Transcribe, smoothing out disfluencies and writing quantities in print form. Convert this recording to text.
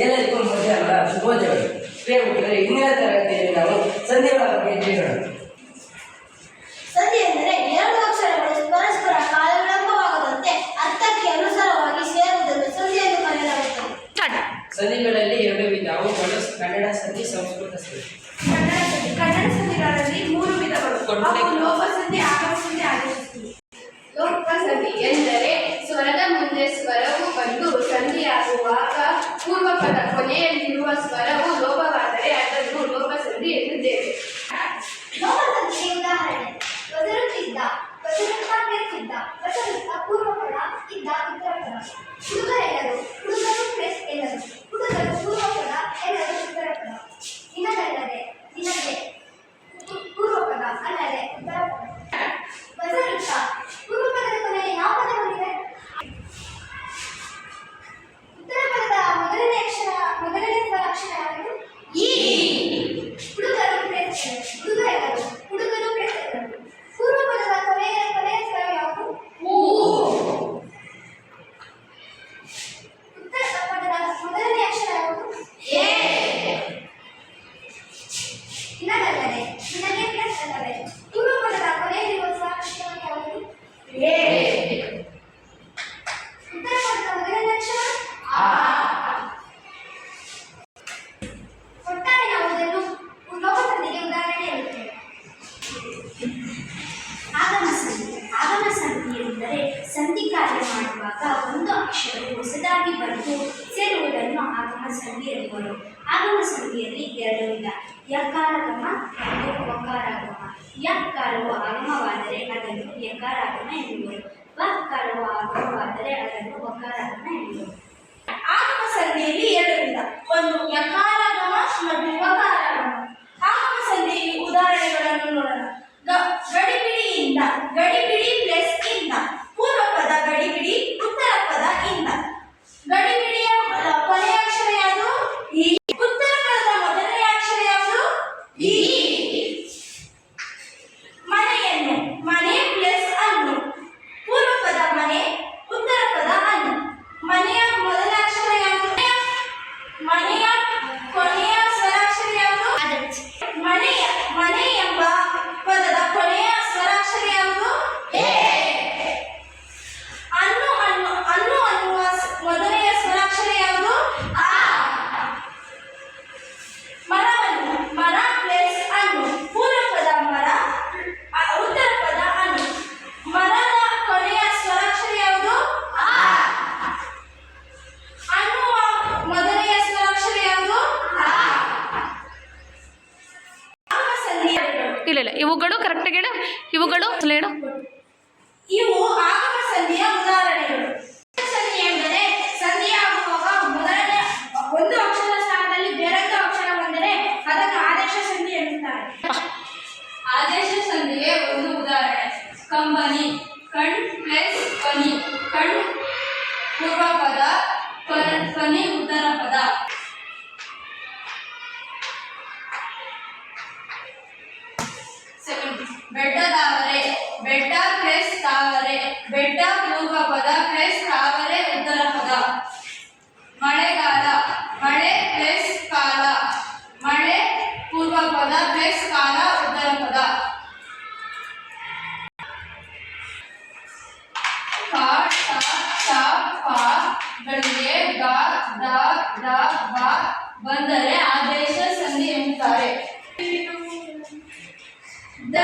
ಎಲ್ಲರಿಗೂ ಮಧ್ಯಾಹ್ನದ ಶುಭೋದಯಗಳು. ಪ್ರಿಯ ಇಂದಿನ ತರಗತಿಯಲ್ಲಿ ನಾವು ಸಂಧಿಗಳ ಬಗ್ಗೆ ತಿಳಿಯೋಣ. ಸಂಧಿ ಎಂದರೆ ಎರಡು ಅಕ್ಷರಗಳು ಪರಸ್ಪರ ಕಾಲವಿಳಂಬವಾಗದಂತೆ ಅರ್ಥಕ್ಕೆ ಅನುಸಾರವಾಗಿ ಸೇರುವುದನ್ನು ಸಂಧಿ ಎಂದು ಕರೆಯಲಾಗುತ್ತದೆ. ಸಂಧಿಗಳಲ್ಲಿ ಎರಡು ವಿಧ, ಅವುಗಳು ಕನ್ನಡ ಸಂಧಿ, ಸಂಸ್ಕೃತ ಸಂಧಿ. ಕನ್ನಡ ಸಂಧಿಗಳಲ್ಲಿ ಮೂರು ವಿಧಗಳು, ಲೋಪ ಸಂಧಿ, ಆಗಮ ಸಂಧಿ, ಆದೇಶ ಸಂಧಿ. ಲೋಪ ಸಂಧಿ ಎಂದರೆ ಸ್ವರದ ಮುಂದೆ ಸ್ವರವು ಬಂದು ಸಂಧಿಯಾಗುವಾಗ ಪೂರ್ವಪದ ಕೊನೆಯಲ್ಲಿರುವ ಸ್ವರವು ಲೋಪವಾದರೆ ಅದನ್ನು ಲೋಪ ಸಂಧಿ ಎನ್ನುತ್ತೇವೆ. ಲೋಪ ಸಂಧಿಗೆ ಉದಾಹರಣೆ: ವಸರುತ್ತಿದ್ದ, ವಸರುತ್ತಿದ್ದ, ವಸರುತ್ತ ಪೂರ್ವಪದ, ಇದ್ದ ಉತ್ತರಪದ. ಹುಡುಗರೆಲ್ಲರು, ಹುಡುಗರು ಪ್ಲಸ್ ಎಲ್ಲರು, ಹುಡುಗರು ಪೂರ್ವಪದ, ಎಲ್ಲರು ಉತ್ತರಪದ. ನಿನಗಲ್ಲದೆ, ನಿನಗೆ ಪೂರ್ವಪದ, ಅಲ್ಲದೆ ಉತ್ತರಪದ. ವಸರುತ್ತ ಪೂರ್ವಪದದ ಕೊನೆಯಲ್ಲಿ ಯಾವ ಪದ ಬಂದಿದೆ? ಉತ್ತರಪದದ ಮೊದಲನೇ ಸ್ವರಾಕ್ಷರ ಯಾವುದು? ಈ. ಹುಡುಗರು ಪ್ಲಸ್ ಹುಡುಗರೆಲ್ಲರು, ಹುಡುಗರು ಪ್ಲಸ್ ಎಲ್ಲರು. ಪೂರ್ವಪದದ ಕೊನೆಯ ಸ್ವರ ಯಾವುದು? ಊ. ಉತ್ತರಪದದ ಮೊದಲನೇ ಅಕ್ಷರ ಯಾವುದು? ಎ. ನಿನಗಲ್ಲದೆ, ನಿನಗೆ ಪ್ಲಸ್ ಅಲ್ಲದೆ. ಪೂರ್ವಪದದ ಕೊನೆಯಲ್ಲಿರುವ ಸ್ವರಾಕ್ಷರ ಯಾವುದು? ಎ. ಉತ್ತರಪದದ ಮೊದಲನೇ ಅಕ್ಷರ ಆ. ಒಟ್ಟಾರೆ ನಾವು ಇದನ್ನು ಲೋಪ ಸಂಧಿಗೆ ಉದಾಹರಣೆ ಹೇಳುತ್ತೇವೆ. ಆಗಮ ಸಂಧಿ. ಆಗಮ ಸಂಧಿ ಎಂದರೆ ಸಂಧಿ ಕಾರ್ಯ ಮಾಡುವಾಗ ಒಂದು ಅಕ್ಷರವು ಹೊಸದಾಗಿ ಬಂದು ಸೇರುವುದನ್ನು ಆಗಮ ಸಂಧಿ ಎನ್ನುವರು. ಆಗಮ ಸಂಧಿಯಲ್ಲಿ ಎರಡು ವಿಧ, ಯಕಾರಾಗಮ ಮತ್ತು ವಕಾರಾಗಮ. ಯಕಾರವು ಆಗಮವಾದರೆ ಅದನ್ನು ಯಕಾರಾಗಮ ಎನ್ನುವರು. ವಕಾರವು ಆಗಮವಾದರೆ ಅದನ್ನು ವಕಾರಾಗಮ ಎನ್ನುವರು. ಆಗಮ ಸಂಧಿಯಲ್ಲಿ ಎರಡು ವಿಧ, ಒಂದು ಯಕಾರಾಗಮ ಮತ್ತು ವಕಾರಾಗಮ. ಆಗಮ ಸಂಧಿಯಲ್ಲಿ ಉದಾಹರಣೆಗಳನ್ನು ನೋಡೋಣ. ಗಡಿಬಿಡಿಯಿಂದ, ಗಡಿಬಿಡಿ ಪ್ಲಸ್ ಇಂದ. ಪೂರ್ವಪದ ಗಡಿಬಿಡಿ, ಉತ್ತರ ಪದ ಇಂದ. ಗಡಿಬಿಡಿಯ ಕೊನೆಯ ಅಕ್ಷರ ಯಾವುದು? ಈ. ಉತ್ತರ ಪದದ ಮೊದಲನೇ ಅಕ್ಷರ ಯಾವುದು? ಈ. ಮನೆಯನ್ನು, ಮನೆ ಪ್ಲಸ್ ಅನ್ನು. ಪೂರ್ವಪದ ಮನೆ, ಉತ್ತರ ಪದ ಅನ್ನು. ಮನೆಯ ಮೊದಲ ಅಕ್ಷರ ಯಾವುದು? ಮನೆಯ ಕೊನೆಯ ಸ್ವರಾಕ್ಷರ ಯಾವುದು? ಮನೆಯ, ಮನೆ ಎಂಬ ಪದದ ಕೊನೆಯ ಸ್ವರಾಕ್ಷರ ಯಾವುದು? ಎ. ಅನ್ನು, ಅನ್ನು, ಅನ್ನು ಅನ್ನುವ ಮೊದಲನೆಯ ಸ್ವರಾಕ್ಷರ ಯಾವುದು? ಆ. ಮರವನ್ನು, ಮರ ಪ್ಲಸ್ ಅನ್ನು. ಪೂರ್ವಪದ ಮರ, ಉತ್ತರ ಪದ ಅನ್ನು. ಮರದ ಕೊನೆಯ ಸ್ವರಾಕ್ಷರ ಯಾವುದು? ಆ. ಅನ್ನುವ ಮೊದಲನೆಯ ಸ್ವರಾಕ್ಷರ ಯಾವುದು? ಆ. ಆಗಮ ಸಂಧಿಯ ಇಲ್ಲ ಇವುಗಳು ಕರೆಕ್ಟಾಗಿ ಹೇಳು. ಇವುಗಳು ಹೇಳು. ಇವು ಆಗಮ ಸಂಧಿಯ ಉದಾಹರಣೆಗಳು. ಸಂಧಿ ಎಂದರೆ ಸಂಧಿಯಾಗುವಾಗ ಮೊದಲನೇ ಒಂದು ಅಕ್ಷರ ಸ್ಥಾನದಲ್ಲಿ ಬೇರೊಂದು ಅಕ್ಷರ ಬಂದರೆ ಅದನ್ನು ಆದೇಶ ಸಂಧಿ ಎನ್ನುತ್ತಾರೆ. ಆದೇಶ ಸಂಧಿಗೆ ಒಂದು ಉದಾಹರಣೆ: ಕಂಬನಿ, ಕಣ್ ಪ್ಲಸ್ ಪನಿ. ಕಣ್ ಪೂರ್ವಪದ, ಪನಿ ಉತ್ತರ ಪದ. ಬೆಟ್ಟದಾವರೆ, ಬೆಟ್ಟ ಪ್ಲಸ್ ತಾವರೆ. ಬೆಟ್ಟ ಪೂರ್ವಪದ ಪ್ಲಸ್ ತಾವರೆ ಉತ್ತರ ಪದ. ಮಳೆಗಾಲ, ಮಳೆ ಪ್ಲಸ್ ಕಾಲ. ಮಳೆ ಪೂರ್ವಪದ ಪ್ಲಸ್ ಕಾಲ ಉತ್ತರ ಪದ. ಕ, ಟ, ಚ, ಪ ಗಳಿಗೆ ಗ, ದ, ದ, ಬ ಬಂದರೆ ಆದೇಶ ಸಂಧಿ ಎನ್ನುತ್ತಾರೆ. ದ